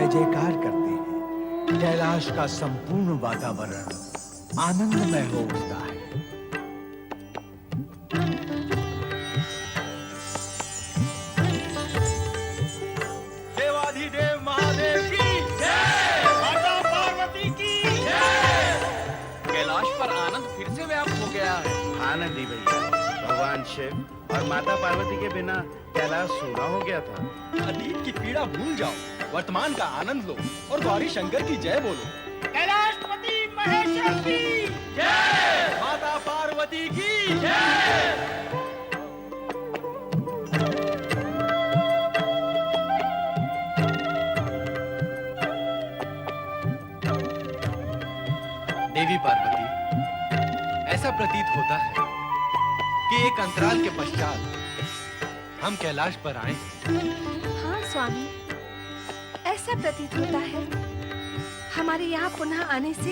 जय जयकार करते हैं, कैलाश का संपूर्ण वातावरण आनंदमय हो उठता है। देवाधिदेव महादेव की जय, माता पार्वती की जय। कैलाश पर आनंद फिर से व्याप्त हो गया है। आनंद ही भैया, भगवान शिव और माता पार्वती के बिना कैलाश सूना हो गया था। अतीत की पीड़ा भूल जाओ, वर्तमान का आनंद लो और गौरी शंकर की जय बोलो। कैलाशपति महेश्वर की जय, माता पार्वती की जय। देवी पार्वती, ऐसा प्रतीत होता है कि एक अंतराल के पश्चात हम कैलाश पर आए। हाँ स्वामी, ऐसा प्रतीत होता है हमारे यहाँ पुनः आने से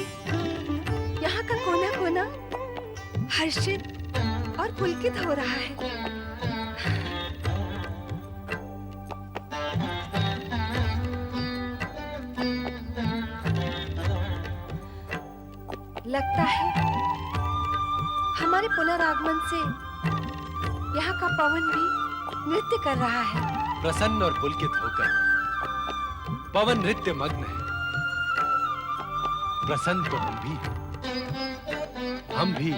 यहाँ का कोना कोना हर्षित और पुलकित हो रहा है। लगता है हमारे पुनरागमन से यहाँ का पवन भी नृत्य कर रहा है। प्रसन्न और पुलकित होकर पवन नृत्य मग्न है। प्रसन्न तो हम भी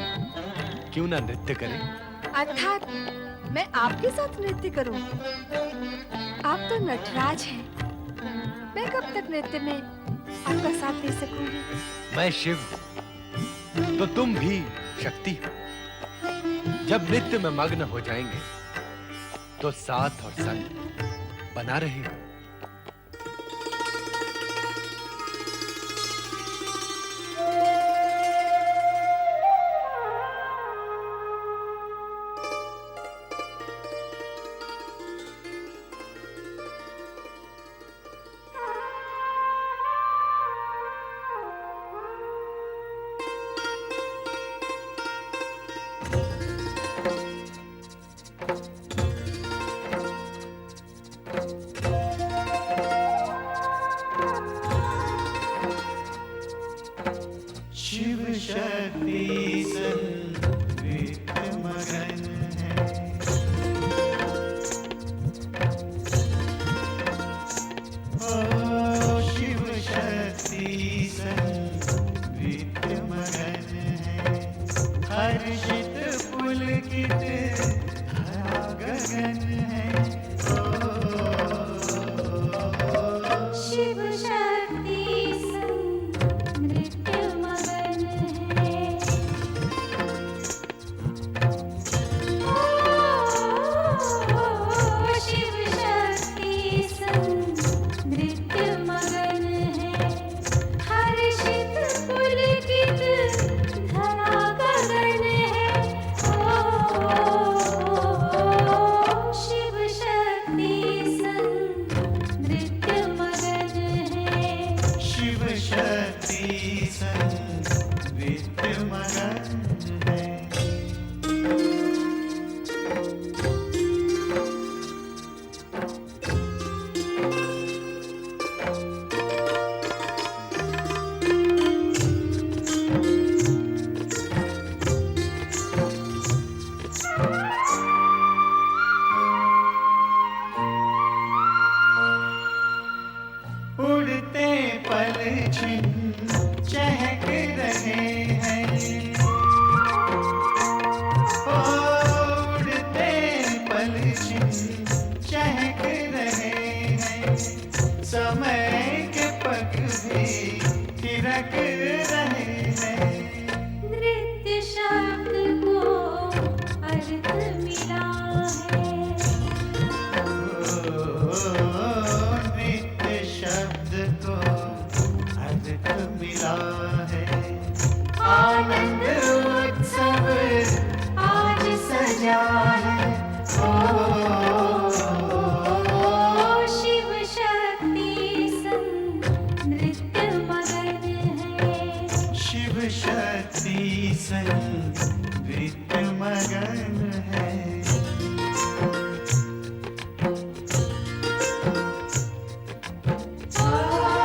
क्यों ना नृत्य करें? अर्थात मैं आपके साथ नृत्य करूं? आप तो नटराज हैं। मैं कब तक नृत्य में आपका साथ दे सकूंगी? मैं शिव हूं, तो तुम भी शक्ति हो। जब नृत्य में मग्न हो जाएंगे तो साथ और संग बना रहेगा। शिव शक्ति संवित मगन है। ओ शिव शक्ति संवित मगन है। हर्षित पुलकित धरा गगन है। शिव शक्ति नृत्य मगन है। शिव शक्ति नृत्य मगन है। हर्षित पुलकित धरा गगन है। शिव शक्ति नृत्य मगन है। शिव शक्ति संवित मगन है। उड़ते पलछिन चहक रहे हैं। उड़ते पलछिन चहक रहे हैं। समय के पग भी थिरक रहे हैं। नृत्य शब्द को अर्थ मिला है। नृत्य शब्द को अर्थ मिला है। आनंद उत्सव आज सजा है। शिव शक्ति नृत्य मगन है। शिव शक्ति संवित मगन है। ओ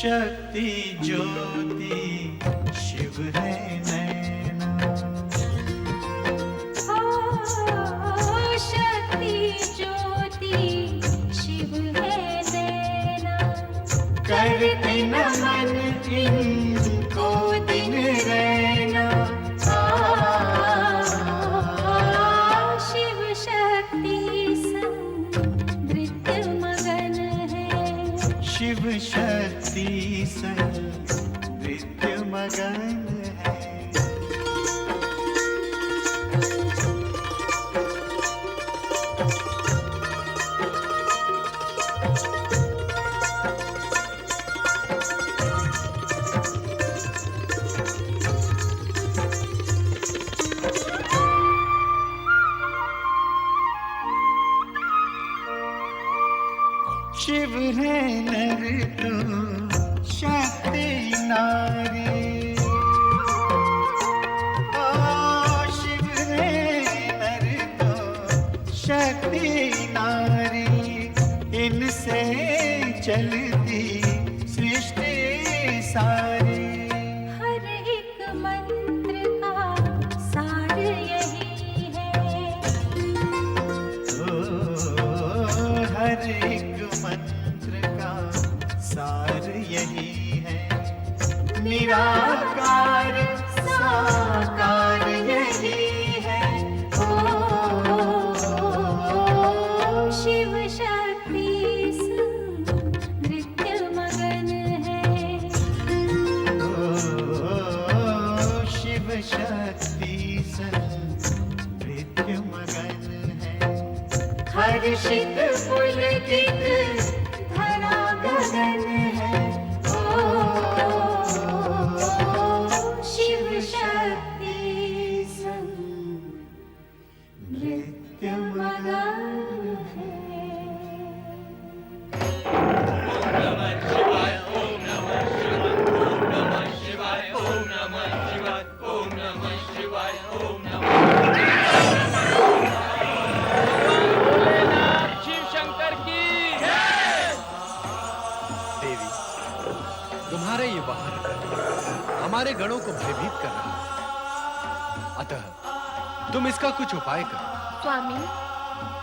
शक्ति ज्योति शिव है नैना। शक्ति ज्योति शिव है नैना। करते नमन इनको दिन रैना। शिव शक्ति संग नृत्य मगन है। शिव शक्ति संग नृत्य मगन है। शिव है नर तो शक्ति नारी। ओ शिव है नर तो शक्ति नारी। इनसे चलती सृष्टि सारी। हर एक मंत्र का सार यही है। ओ हर एक मंत्र का सार यही है। निराकार साकार यही है। ओ शिव शक्ति संग नृत्य मगन है। ओ शिव शक्ति संग नृत्य मगन है। हर्षित पुलकित धरा गगन है। ओ शिव शक्ति संग नृत्य मगन है। शिव शंकर की देवी, तुम्हारे ये वाहन हमारे गणों को भयभीत कर रहा है, अतः तुम इसका कुछ उपाय करो। स्वामी,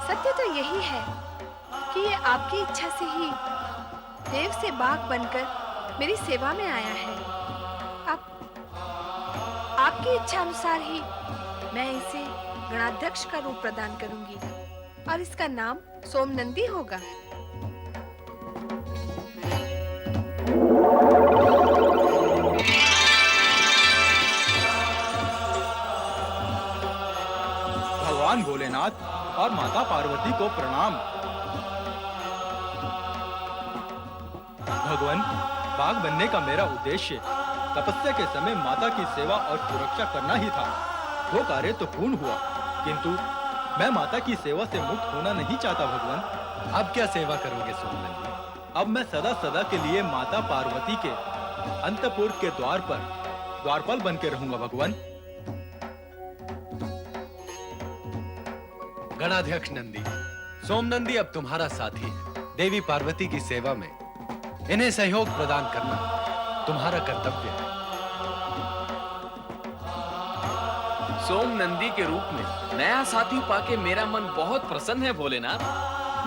सत्य तो यही है कि ये आपकी इच्छा से ही देव से बाघ बनकर मेरी सेवा में आया है। अब आपकी इच्छा अनुसार ही मैं इसे गणाध्यक्ष का रूप प्रदान करूंगी और इसका नाम सोमनंदी होगा। भगवान भोलेनाथ और माता पार्वती को प्रणाम। भगवान, बाघ बनने का मेरा उद्देश्य तपस्या के समय माता की सेवा और सुरक्षा करना ही था। वो कार्य तो पूर्ण हुआ, किंतु मैं माता की सेवा से मुक्त होना नहीं चाहता भगवान। अब क्या सेवा करोगे सोमनंदी? अब मैं सदा सदा के लिए माता पार्वती के अंतपुर के द्वार पर द्वारपाल बन के रहूंगा भगवान। गणाध्यक्ष नंदी, सोमनंदी अब तुम्हारा साथी है। देवी पार्वती की सेवा में इन्हें सहयोग प्रदान करना तुम्हारा कर्तव्य है। सोम नंदी के रूप में नया साथी पाके मेरा मन बहुत प्रसन्न है भोलेनाथ।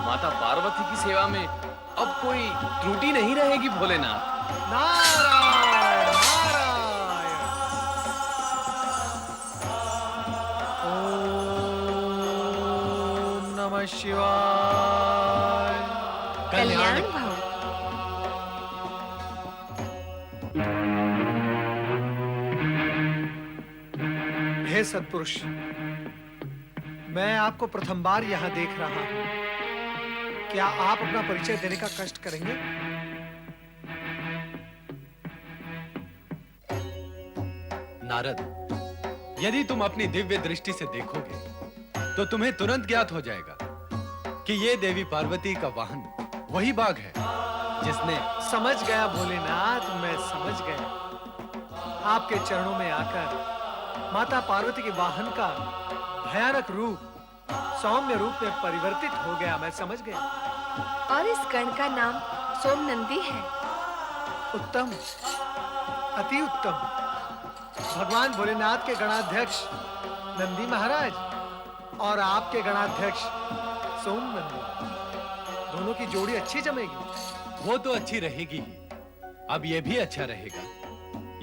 माता पार्वती की सेवा में अब कोई त्रुटि नहीं रहेगी भोलेनाथ। नारायण नारायण। ओम नमः शिवाय। कल्याण भव। हे सत्पुरुष, मैं आपको प्रथम बार यहाँ देख रहा हूँ। क्या आप अपना परिचय देने का कष्ट करेंगे? नारद, यदि तुम अपनी दिव्य दृष्टि से देखोगे तो तुम्हें तुरंत ज्ञात हो जाएगा कि ये देवी पार्वती का वाहन वही बाघ है जिसने समझ गया भोलेनाथ, मैं समझ गया। आपके चरणों में आकर माता पार्वती के वाहन का भयानक रूप सौम्य रूप में परिवर्तित हो गया, मैं समझ गया। और इस गण का नाम सोमनंदी है। उत्तम, अति उत्तम। भगवान भोलेनाथ के गणाध्यक्ष नंदी महाराज और आपके गणाध्यक्ष सोम नंदी, दोनों की जोड़ी अच्छी जमेगी। वो तो अच्छी रहेगी ही। अब ये भी अच्छा रहेगा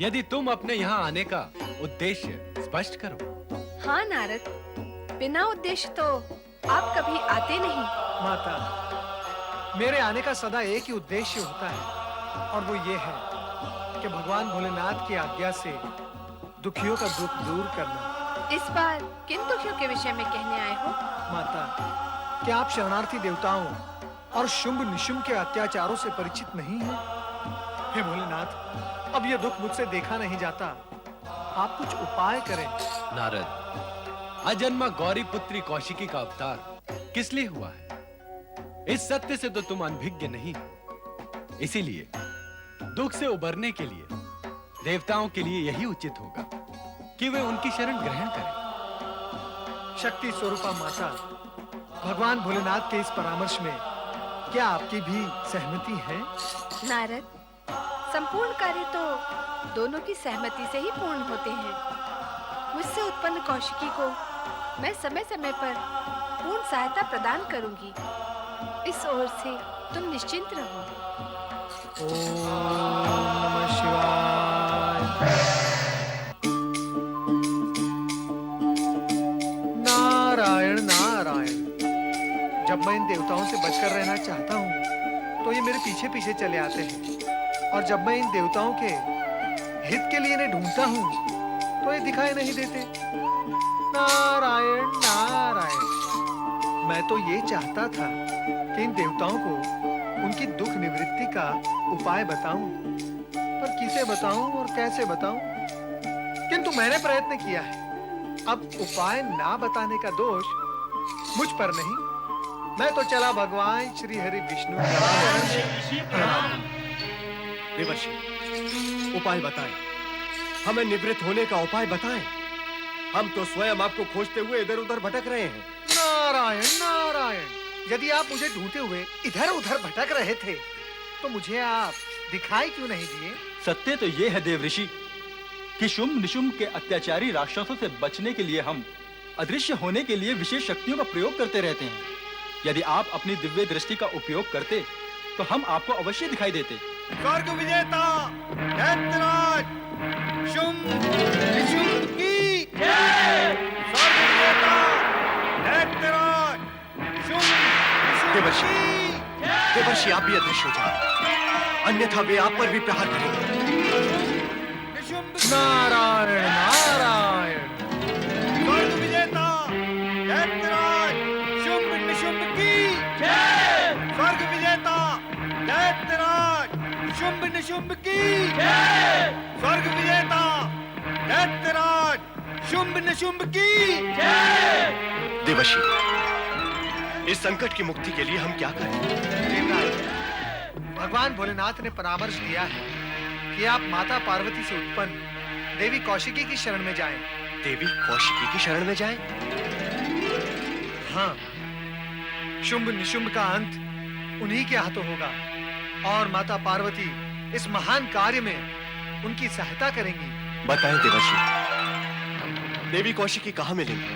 यदि तुम अपने यहाँ आने का उद्देश्य स्पष्ट करो। हाँ नारद, बिना उद्देश्य तो आप कभी आते नहीं। माता, मेरे आने का सदा एक ही उद्देश्य होता है और वो ये है कि भगवान भोलेनाथ की आज्ञा से दुखियों का दुख दूर करना। इस बार किन दुखियों के विषय में कहने आए हो? माता, क्या आप शरणार्थी देवताओं और शुंभ निशुंभ के अत्याचारों से परिचित नहीं हैं? हे भोलेनाथ, अब यह दुख मुझसे देखा नहीं जाता। आप कुछ उपाय करें। नारद, अजन्मा गौरी पुत्री कौशिकी का अवतार किस लिए हुआ है? इस सत्य से तो तुम अनभिज्ञ नहीं हो। इसीलिए दुख से उबरने के लिए देवताओं के लिए यही उचित होगा कि वे उनकी शरण ग्रहण करें। शक्ति स्वरूपा माता, भगवान भोलेनाथ के इस परामर्श में क्या आपकी भी सहमति है? नारद, संपूर्ण कार्य तो दोनों की सहमति से ही पूर्ण होते हैं। मुझसे उत्पन्न कौशिकी को मैं समय समय पर पूर्ण सहायता प्रदान करूंगी। इस ओर से तुम निश्चिंत रहो। ओम नमः शिवाय। नारायण नारायण। जब मैं इन देवताओं से बचकर रहना चाहता हूँ तो ये मेरे पीछे पीछे चले आते हैं, और जब मैं इन देवताओं के हित के लिए इन्हें ढूंढता हूँ तो ये दिखाई नहीं देते। नारायण नारायण। मैं तो ये चाहता था कि इन देवताओं को उनकी दुख निवृत्ति का उपाय बताऊं, पर किसे बताऊं और कैसे बताऊं? किंतु मैंने प्रयत्न किया है। अब उपाय ना बताने का दोष मुझ पर नहीं। मैं तो चला भगवान श्री हरि विष्णु देवर्षि, उपाय बताएं, हमें निवृत्त होने का उपाय बताएं। हम तो स्वयं आपको खोजते हुए इधर उधर भटक रहे हैं। नारायण नारायण। यदि आप मुझे ढूंढते हुए इधर उधर भटक रहे थे तो मुझे आप दिखाई क्यों नहीं दिए? सत्य तो ये है देवऋषि कि शुंभ निशुंभ के अत्याचारी राक्षसों से बचने के लिए हम अदृश्य होने के लिए विशेष शक्तियों का प्रयोग करते रहते हैं। यदि आप अपनी दिव्य दृष्टि का उपयोग करते तो हम आपको अवश्य दिखाई देते। स्वर्ग विजेता दैत्यराज शुंभ निशुंभ की जय। स्वर्ग विजेता दैत्यराज शुंभ निशुंभ की जय। देवर्षि, आप भी अदृश्य हो जाए, अन्यथा वे आप पर भी प्रहार करेंगे। नारायण नारायण। स्वर्ग विजेता दैत्यराज शुंभ निशुंभ की जय। स्वर्ग विजेता दैत्यराज शुंभ निशुंभ की जय। स्वर्ग विजेता दैत्यराज शुंभ निशुंभ की जय। देवर्षि, इस संकट की मुक्ति के लिए हम क्या करें? देवराज, भगवान भोलेनाथ ने परामर्श दिया है कि आप माता पार्वती से उत्पन्न देवी कौशिकी की शरण में जाएं। देवी कौशिकी की शरण में जाएं? हाँ, शुंभ निशुंभ का अंत उन्हीं के हाथों होगा और माता पार्वती इस महान कार्य में उनकी सहायता करेंगी। बताएं देवर्षि, देवी कौशिकी कहाँ मिलेंगी?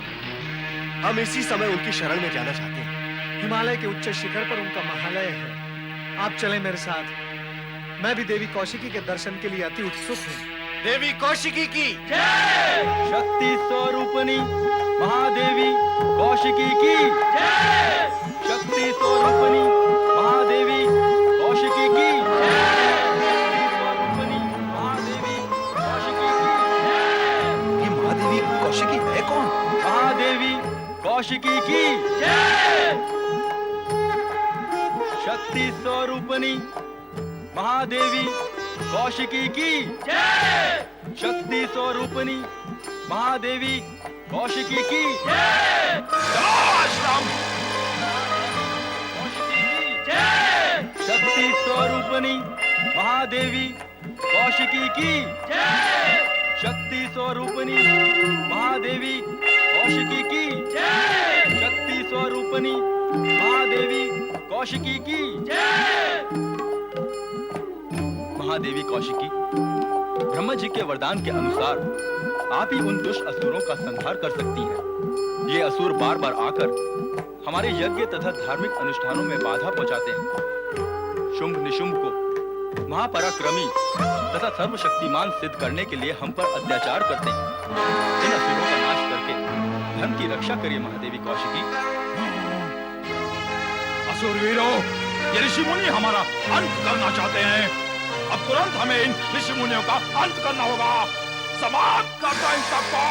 हम इसी समय उनकी शरण में जाना चाहते हैं। हिमालय के उच्च शिखर पर उनका महालय है। आप चलें मेरे साथ। मैं भी देवी कौशिकी के दर्शन के लिए अति उत्सुक हूँ। देवी कौशिकी की जय। शक्ति स्वरूपिणी महादेवी कौशिकी की जय। शक्ति स्वरूपिणी महादेवी कौशिकी की जय। स्वरूपिणी महादेवी कौशिकी की जय। ये महादेवी कौशिकी है कौन? महादेवी कौशिकी की जय। शक्ति स्वरूपिणी महादेवी कौशिकी की जय। शक्ति स्वरूपिणी महादेवी कौशिकी की जय। शक्ति स्वरूपिणी महादेवी कौशिकी की जय। शक्ति स्वरूपिणी महादेवी कौशिकी की जय। शक्ति स्वरूपिणी महादेवी कौशिकी की जय। महादेवी कौशिकी, ब्रह्मा जी के वरदान के अनुसार आप ही उन दुष्ट असुरों का संहार कर सकती हैं। ये असुर बार बार आकर हमारे यज्ञ तथा धार्मिक अनुष्ठानों में बाधा पहुंचाते हैं। शुंभ निशुंभ को महापराक्रमी तथा सर्वशक्तिमान सिद्ध करने के लिए हम पर अत्याचार करते हैं। इन असुरों का नाश करके धर्म की रक्षा करिए महादेवी कौशिकी। असुरवीरों, ये ऋषि मुनि हमारा अंत करना चाहते हैं। अब तुरंत हमें इन ऋषि मुनियों का अंत करना होगा। समाप्त करना इन सबको।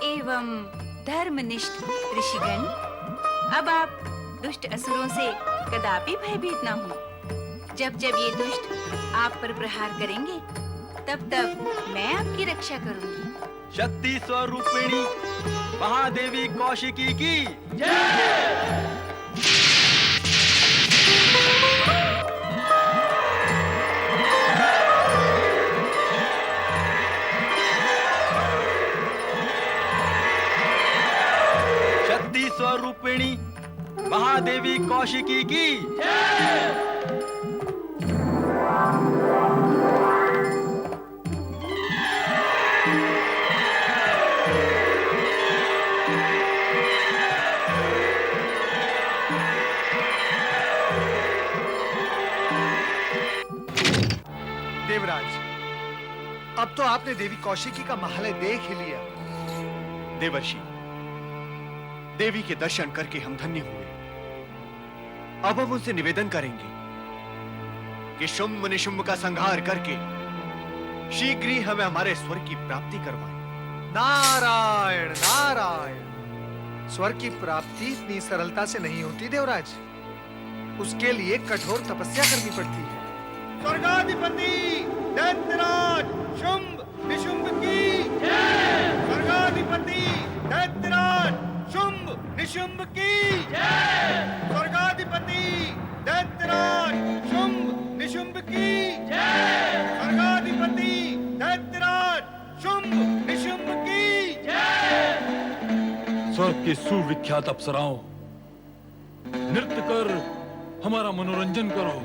एवं धर्मनिष्ठ ऋषिगण, अब आप दुष्ट असुरों से कदापि भयभीत न हो। जब जब ये दुष्ट आप पर प्रहार करेंगे, तब तब मैं आपकी रक्षा करूंगी। शक्ति स्वरूपिणी महादेवी कौशिकी की शक्ति स्वरूपिणी महादेवी कौशिकी की देवराज, अब तो आपने देवी कौशिकी का महालय देख ही लिया। देवर्षि, देवी के दर्शन करके हम धन्य हुए। अब हम उनसे निवेदन करेंगे कि शुंभ निशुंभ का संहार करके शीघ्र ही हमें हमारे स्वर्ग की प्राप्ति करवाएं। नारायण नारायण। स्वर्ग की प्राप्ति इतनी सरलता से नहीं होती देवराज, उसके लिए कठोर तपस्या करनी पड़ती है। स्वर्गाधिपति दैत्यराज शुंभ निशुंभ की जय। स्वर्गाधिपति दैत्यराज शुंभ निशुंभ की जय। स्वर्गाधिपति दैत्यराज शुंभ निशुंभ की जय। स्वर्गाधिपति दैत्यराज शुंभ निशुंभ की जय। स्वर्ग की सुविख्यात अप्सराओं, नृत्य कर हमारा मनोरंजन करो।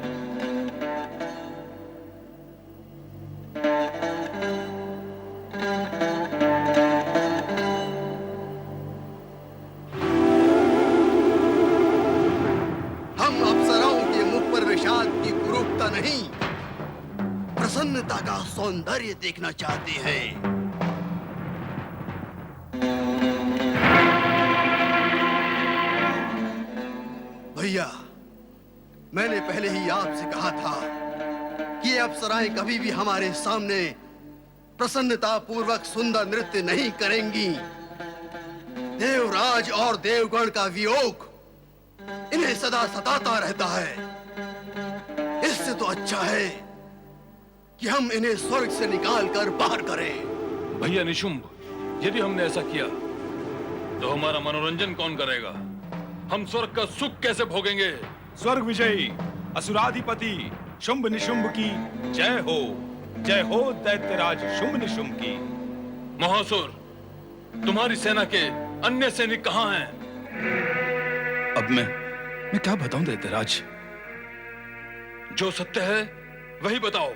नहीं, प्रसन्नता का सौंदर्य देखना चाहते हैं। भैया, मैंने पहले ही आपसे कहा था कि अप्सराएं कभी भी हमारे सामने प्रसन्नता पूर्वक सुंदर नृत्य नहीं करेंगी। देवराज और देवगण का वियोग इन्हें सदा सताता रहता है। इससे तो अच्छा है कि हम इन्हें स्वर्ग से निकालकर बाहर करें। भैया निशुंभ, यदि हमने ऐसा किया तो हमारा मनोरंजन कौन करेगा? हम स्वर्ग का सुख कैसे भोगेंगे? स्वर्ग विजयी असुराधिपति शुंभ निशुंभ की जय हो। जय हो दैत्यराज शुंभ निशुंभ की। महासुर, तुम्हारी सेना के अन्य सैनिक कहाँ हैं? अब मैं क्या बताऊं दैत्यराज? जो सत्य है वही बताओ।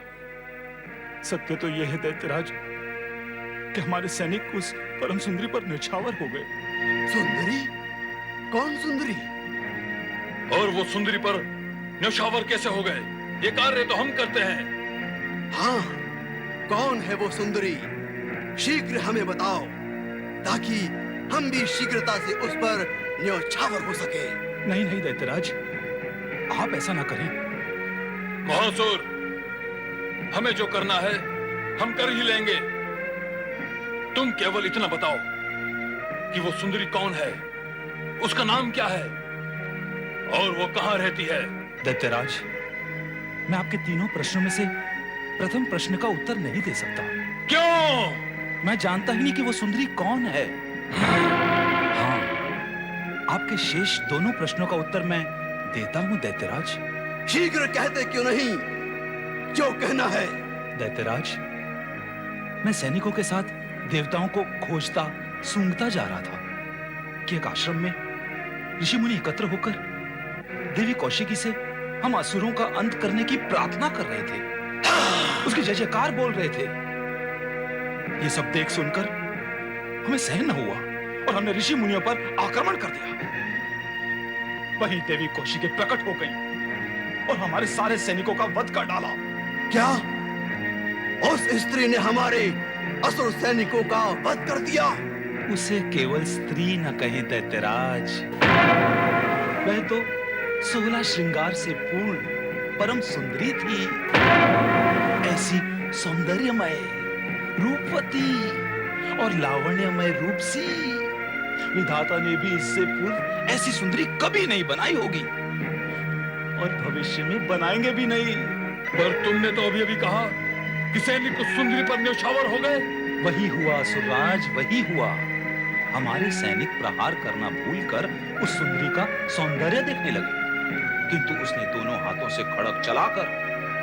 सत्य तो यह है दैत्यराज कि हमारे सैनिक उस परम सुंदरी पर न्यौछावर हो गए। सुंदरी? कौन सुंदरी? और वो सुंदरी पर न्यौछावर कैसे हो गए? ये कार्य तो हम करते हैं। हाँ, कौन है वो सुंदरी? शीघ्र हमें बताओ ताकि हम भी शीघ्रता से उस पर न्यौछावर हो सके। नहीं नहीं दैत्यराज, आप ऐसा ना करें। महासुर, हमें जो करना है हम कर ही लेंगे। तुम केवल इतना बताओ कि वो सुंदरी कौन है, उसका नाम क्या है और वो कहां रहती है? दैत्यराज, मैं आपके तीनों प्रश्नों में से प्रथम प्रश्न का उत्तर नहीं दे सकता। क्यों? मैं जानता ही नहीं कि वो सुंदरी कौन है। हाँ, आपके शेष दोनों प्रश्नों का उत्तर मैं देता हूं दैत्यराज। शीघ्र कहते क्यों नहीं जो कहना है? दैत्यराज, मैं सैनिकों के साथ देवताओं को खोजता सूंघता जा रहा था कि एक आश्रम में ऋषि मुनि एकत्र होकर देवी कौशिकी से हम असुरों का अंत करने की प्रार्थना कर रहे थे, उसकी जय जयकार बोल रहे थे। ये सब देख सुनकर हमें सहन न हुआ और हमने ऋषि मुनियों पर आक्रमण कर दिया। वहीं देवी कौशिकी प्रकट हो गई और हमारे सारे सैनिकों का वध कर डाला। क्या उस स्त्री ने हमारे असुर सैनिकों का वध कर दिया? उसे केवल स्त्री न कहें दैत्यराज, वह तो 16 श्रृंगार से पूर्ण परम सुंदरी थी। ऐसी सौंदर्यमय, रूपवती और लावण्यमय रूप सी विधाता ने भी इससे पूर्व ऐसी सुंदरी कभी नहीं बनाई होगी और भविष्य में बनाएंगे भी नहीं। पर तुमने तो अभी कहा कि सैनिक उस सुंदरी पर न्यौछावर हो गए। वही हुआ असुरराज, वही हुआ। हमारे सैनिक प्रहार करना भूलकर उस सुंदरी का सौंदर्य देखने लगे, किंतु उसने दोनों हाथों से खड़क चलाकर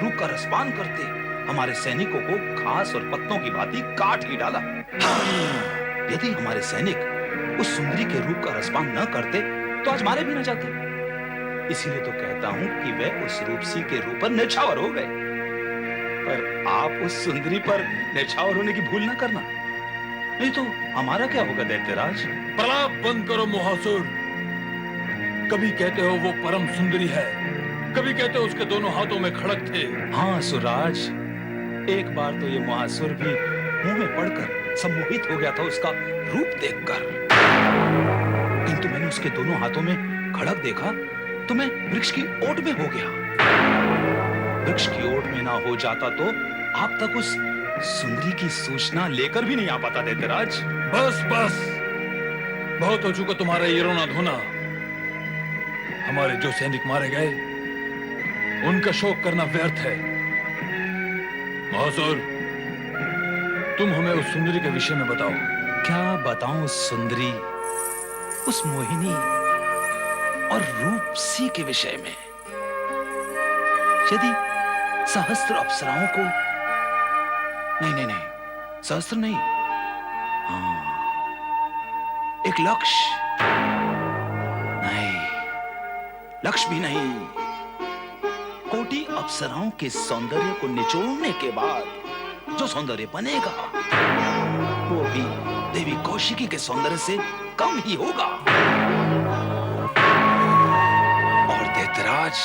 रूप का रसपान करते हमारे सैनिकों को घास और पत्तों की भांति काट ही डाला। यदि हमारे सैनिक उस सुंदरी के रूप का रसपान न करते तो आज मारे भी न जाते। इसीलिए तो कहता हूं कि वे उस रूपसी के रूप पर न्यौछावर हो गए। पर आप उस सुंदरी पर न्यौछावर होने की भूल न करना, नहीं तो हमारा क्या होगा दैत्यराज? प्रलाप बंद करो मोहासुर। कभी कहते हो वो परम सुंदरी है, कभी कहते हो उसके दोनों हाथों में खड़क थे। हाँ सुराज, एक बार तो ये महासुर भी मुंह में पड़कर सम्मोहित हो गया था उसका रूप देखकर, किंतु मैंने उसके दोनों हाथों में खड़क देखा तो मैं वृक्ष की ओट में हो गया। वृक्ष की ओट में ना हो जाता तो आप तक उस सुंदरी की सूचना लेकर भी नहीं आ पाता दैत्यराज। बस बस, बहुत हो चुका तुम्हारा ये रोना धोना। हमारे जो सैनिक मारे गए उनका शोक करना व्यर्थ है। महासुर, तुम हमें उस सुंदरी के विषय में बताओ। क्या बताऊं उस सुंदरी, उस मोहिनी और रूपसी के विषय में? यदि सहस्त्र अप्सराओं को, नहीं, सहस्त्र नहीं, हाँ, एक लक्ष्य, नहीं, लक्ष्य भी नहीं, कोटि अप्सराओं के सौंदर्य को निचोड़ने के बाद जो सौंदर्य बनेगा वो भी देवी कौशिकी के सौंदर्य से कम ही होगा। और दैत्यराज,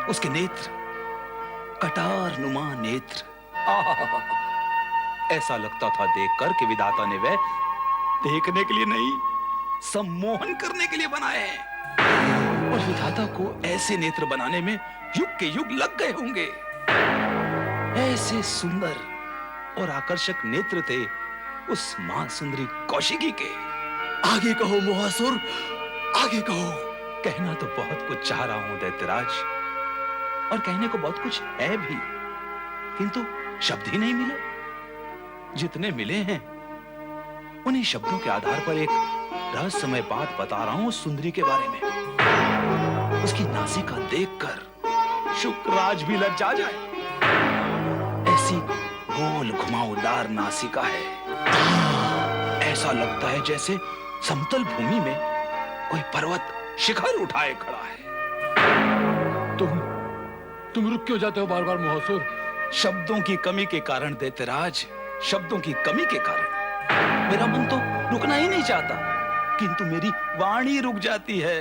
उसके नेत्र, कटार नुमा नेत्र, ऐसा लगता था देखकर कि विधाता ने वह देखने के लिए नहीं, सम्मोहन करने के लिए बनाए हैं। और विधाता को ऐसे नेत्र बनाने में युग के युग लग गए होंगे। ऐसे सुंदर और आकर्षक नेत्र थे उस मां सुंदरी कौशिकी के। आगे कहो मोहासुर, आगे कहो। कहना तो बहुत कुछ चाह रहा हूं दैत्यराज, और कहने को बहुत कुछ है भी, किंतु शब्द ही नहीं मिले। जितने मिले हैं उन्हीं शब्दों के आधार पर एक रहस्यमय बात बता रहा हूं उस सुंदरी के बारे में। उसकी नासिका देखकर शुक्रराज भी लज्जा जाए। ऐसी गोल घुमावदार नासिका है, ऐसा लगता है जैसे समतल भूमि में कोई पर्वत शिखर उठाए खड़ा है। तुम रुक क्यों जाते हो बार बार मोहसुर? शब्दों की कमी के कारण दैत्यराज, शब्दों की कमी के कारण मेरा मन तो रुकना ही नहीं चाहता, किंतु मेरी वाणी रुक जाती है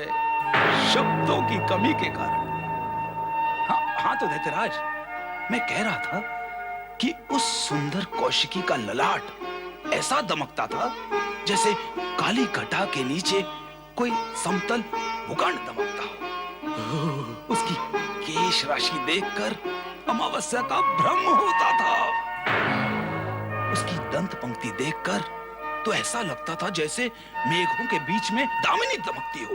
शब्दों की कमी के कारण। हाँ तो दैत्यराज, मैं कह रहा था कि उस सुंदर कौशिकी का ललाट ऐसा दमकता था जैसे काली घटा के नीचे कोई समतल भूखंड दमकता हो। उसकी केश राशि देखकर अमावस्या का भ्रम होता था। उसकी दंत पंक्ति देखकर तो ऐसा लगता था जैसे मेघों के बीच में दामिनी दमकती हो।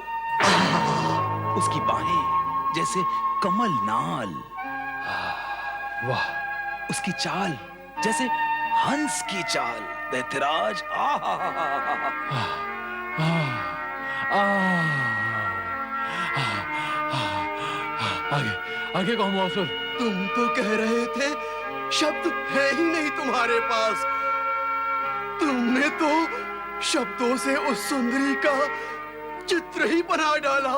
उसकी बाहें जैसे कमल नाल। वाह! उसकी चाल जैसे हंस की चाल। दैत्यराज, आगे कहो मोहसुर। तुम तो कह रहे थे शब्द है ही नहीं तुम्हारे पास। तुमने तो शब्दों से उस सुंदरी का चित्र ही बना डाला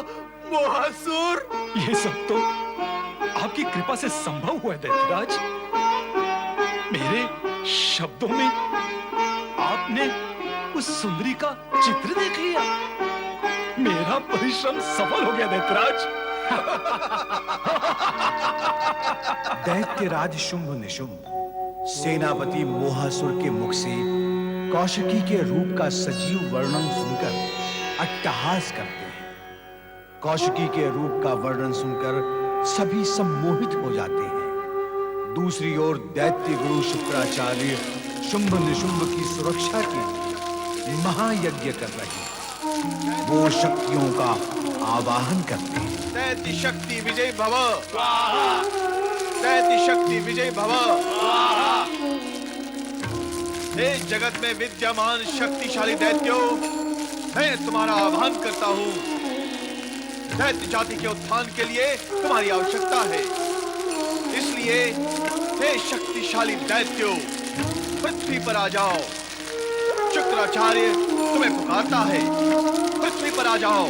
मोहासुर। ये सब तो आपकी कृपा से संभव हुआ है दैत्यराज। मेरे शब्दों में आपने उस सुंदरी का चित्र देख लिया। मेरा परिश्रम सफल हो गया दैत्यराज। दैत्यराज शुंभ निशुंभ सेनापति मोहासुर के मुख से कौशिकी के रूप का सजीव वर्णन सुनकर अट्टहास करते हैं। कौशिकी के रूप का वर्णन सुनकर सभी सम्मोहित हो जाते हैं। दूसरी ओर दैत्य गुरु शुक्राचार्य शुंभ निशुंभ की सुरक्षा के लिए महायज्ञ कर रहे हैं। वो शक्तियों का आवाहन करते हैं। दैत्य शक्ति विजय भव। दैत्य शक्ति विजय भव। हे जगत में विद्यमान शक्तिशाली दैत्यों, मैं तुम्हारा आह्वान करता हूँ। दैत्य जाति के उत्थान के लिए तुम्हारी आवश्यकता है। इसलिए हे शक्तिशाली दैत्यों, पृथ्वी पर आ जाओ। शुक्राचार्य तुम्हें पुकारता है, पृथ्वी पर आ जाओ।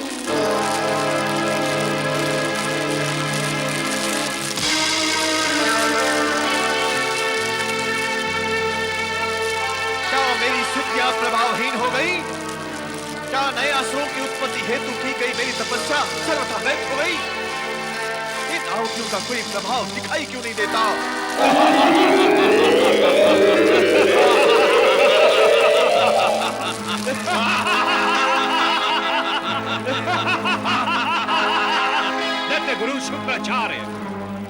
क्या मेरी स्तुतियां प्रभावहीन हो गई? क्या नए असुरों की उत्पत्ति हेतु की गई मेरी तपस्या सर्वथा व्यर्थ हो गई? इन आहुतियों का कोई प्रभाव दिखाई क्यों नहीं देता? दैत्य गुरु शुक्राचार्य,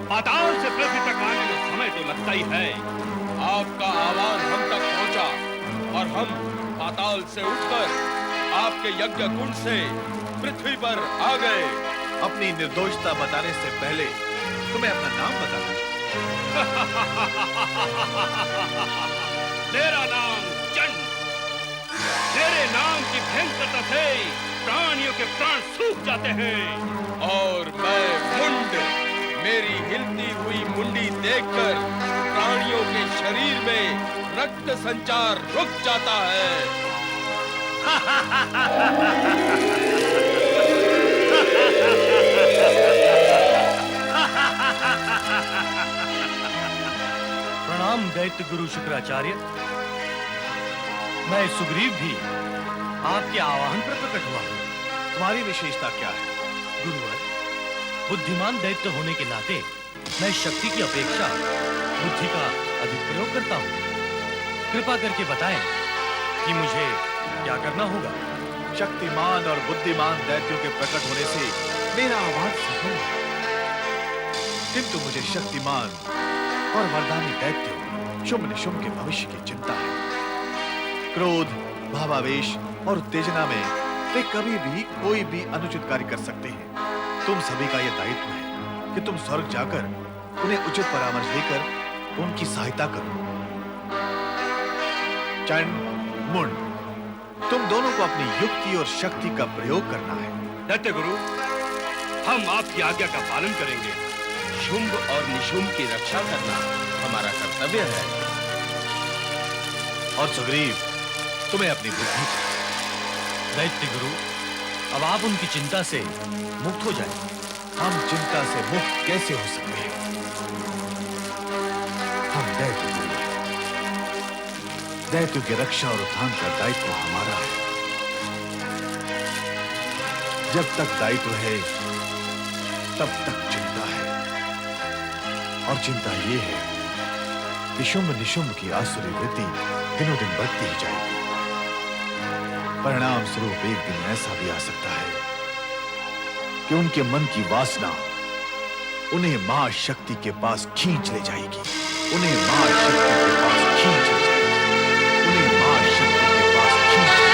पाताल से पृथ्वी तक आने में समय तो लगता ही है। आपका आह्वान हम तक पहुंचा और हम पाताल से उठकर आपके यज्ञ कुंड से पृथ्वी पर आ गए। अपनी निर्दोषता बताने से पहले तुम्हें अपना नाम बताना मेरा नाम चंड। तेरे नाम की भयंकरता से प्राणियों के प्राण सूख जाते हैं। और मैं मुंड। मेरी हिलती हुई मुंडी देखकर प्राणियों के शरीर में रक्त संचार रुक जाता है। प्रणाम दैत्य गुरु शुक्राचार्य। मैं सुग्रीव भी आपके आह्वान पर प्रकट हुआ हूँ। तुम्हारी विशेषता क्या है? गुरुवर, बुद्धिमान दैत्य होने के नाते मैं शक्ति की अपेक्षा बुद्धि का अधिक प्रयोग करता हूँ। कृपा करके बताएं कि मुझे क्या करना होगा। शक्तिमान और बुद्धिमान दैत्यों के प्रकट होने से मेरा आह्वान सफल है, किंतु मुझे शक्तिमान और वरदानी दैत्यों शुंभ निशुंभ के भविष्य की चिंता है। क्रोध, भावावेश और उत्तेजना में वे कभी भी कोई भी अनुचित कार्य कर सकते हैं। तुम सभी का यह दायित्व है कि तुम स्वर्ग जाकर उन्हें उचित परामर्श देकर उनकी सहायता करो। चंड, मुंड, तुम दोनों को अपनी युक्ति और शक्ति का प्रयोग करना है। दैत्य गुरु, हम आपकी आज्ञा का पालन करेंगे। शुंभ और निशुंभ की रक्षा करना हमारा कर्तव्य है। और सुग्रीव, तुम्हें अपनी बुद्धि। दैत्य गुरु, अब आप उनकी चिंता से मुक्त हो जाएं। हम चिंता से मुक्त कैसे हो सकते हैं? हम दैत्य गुरु हैं। दैत्य की रक्षा और उत्थान का दायित्व हमारा है। जब तक दायित्व है तब तक चिंता है, और चिंता ये है कि शुंभ निशुंभ की आसुरी वृत्ति दिनों दिन बढ़ती ही जाएगी। परिणाम स्वरूप एक दिन ऐसा भी आ सकता है कि उनके मन की वासना उन्हें मां शक्ति के पास खींच ले जाएगी। उन्हें मां शक्ति